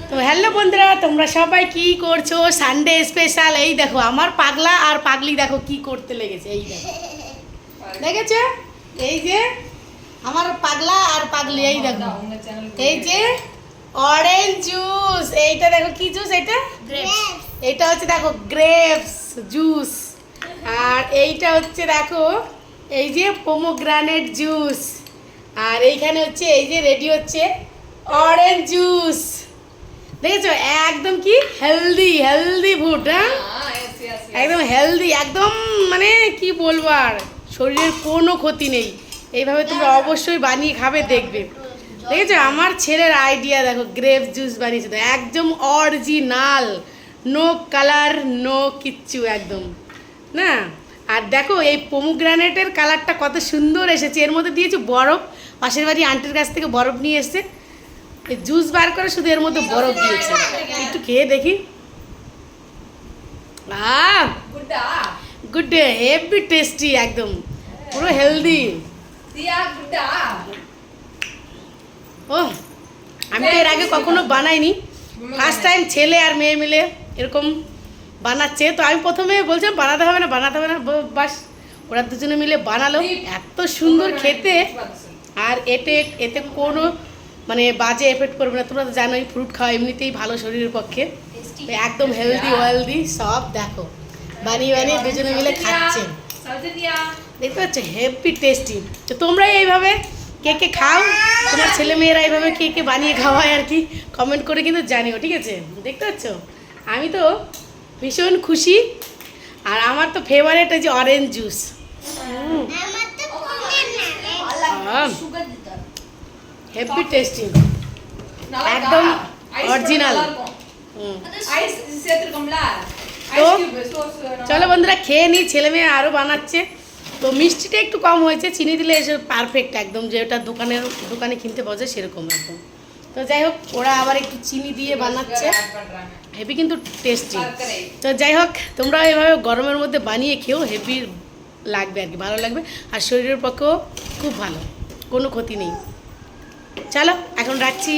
তো হ্যালো বন্ধুরা, তোমরা সবাই কি করছো? Sunday special. এই দেখো আমার পাগলা আর পাগলি দেখো কি করতে লেগেছে। এই দেখো, দেখেছো? এই যে আমার পাগলা আর পাগলি, এই দেখো, এই যে অরেঞ্জ জুস। এইটা দেখো কি জুস, এটা এইটা হচ্ছে দেখো গ্রেপস জুস। আর এইটা হচ্ছে দেখো এই যে পোমোগ্রানেট জুস। আর এইখানে হচ্ছে এই যে রেডি হচ্ছে অরেঞ্জ জুস। দেখেছো একদম কি হেলদি হেলদি ফুড। হ্যাঁ একদম হেলদি, একদম মানে কি বলবো, আর শরীরের কোনো ক্ষতি নেই। এইভাবে তোমরা অবশ্যই বানিয়ে খাবে, দেখবে। দেখেছো আমার ছেলের আইডিয়া, দেখো গ্রেপ জুস বানিয়েছে, তো একদম অরিজিনাল, নো কালার নো কিচ্ছু, একদম না। আর দেখো এই পোমোগ্রানেটের কালারটা কত সুন্দর এসেছে। এর মধ্যে দিয়েছে বরফ, পাশের বাড়ি আন্টির কাছ থেকে বরফ নিয়ে এসছে, এই জুস বার করে শুধু এর মধ্যে বরফ দিয়েছে। একটু খেয়ে দেখি। গুড, হেভি টেস্টি, একদম পুরো হেলদি। ও আমি তো এর আগে কখনো বানাইনি, ফার্স্ট টাইম ছেলে আর মেয়ে মিলে এরকম বানাচ্ছে। তো আমি প্রথমে বলছিলাম বানাতে হবে না, বানাতে হবে না, বাস ওরা দুজনে মিলে বানালো, এত সুন্দর খেতে। আর এতে কোনো মানে বাজে এফেক্ট করবে না। তোমরা তো জানোই ফ্রুট খাওয়া এমনিতেই ভালো শরীরের পক্ষে, একদম হেলদি ওয়েলদি সব। দেখো বানিয়ে বানিয়ে দুজনে মিলে খাচ্ছে, দেখতে পাচ্ছ হেভি টেস্টি। তো তোমরা এইভাবে কে কে খাও, তোমার ছেলে মেয়েরা এইভাবে কে কে বানিয়ে খাওয়ায় আর কি, কমেন্ট করে কিন্তু জানিও, ঠিক আছে? দেখতে পাচ্ছ আমি তো ভীষণ খুশি। আর আমার তো ফেভারিট আছে অরেঞ্জ জুস। হেভি টেস্টি, একদম অরিজিনাল। তো চলো বন্ধুরা খেয়ে নিই, ছেলে মেয়ে আরও বানাচ্ছে। তো মিষ্টিটা একটু কম হয়েছে, চিনি দিলে এসে পারফেক্ট একদম, যেটা দোকানে কিনতে পাওয়া যায় সেরকম একদম। তো যাই হোক ওরা আবার একটু চিনি দিয়ে বানাচ্ছে, হেভি কিন্তু টেস্টি। তো যাই হোক তোমরা এভাবে গরমের মধ্যে বানিয়ে খেও, হেভি লাগবে আর কি, ভালো লাগবে। আর শরীরের পক্ষেও খুব ভালো, কোনো ক্ষতি নেই। চলো এখন রাখছি।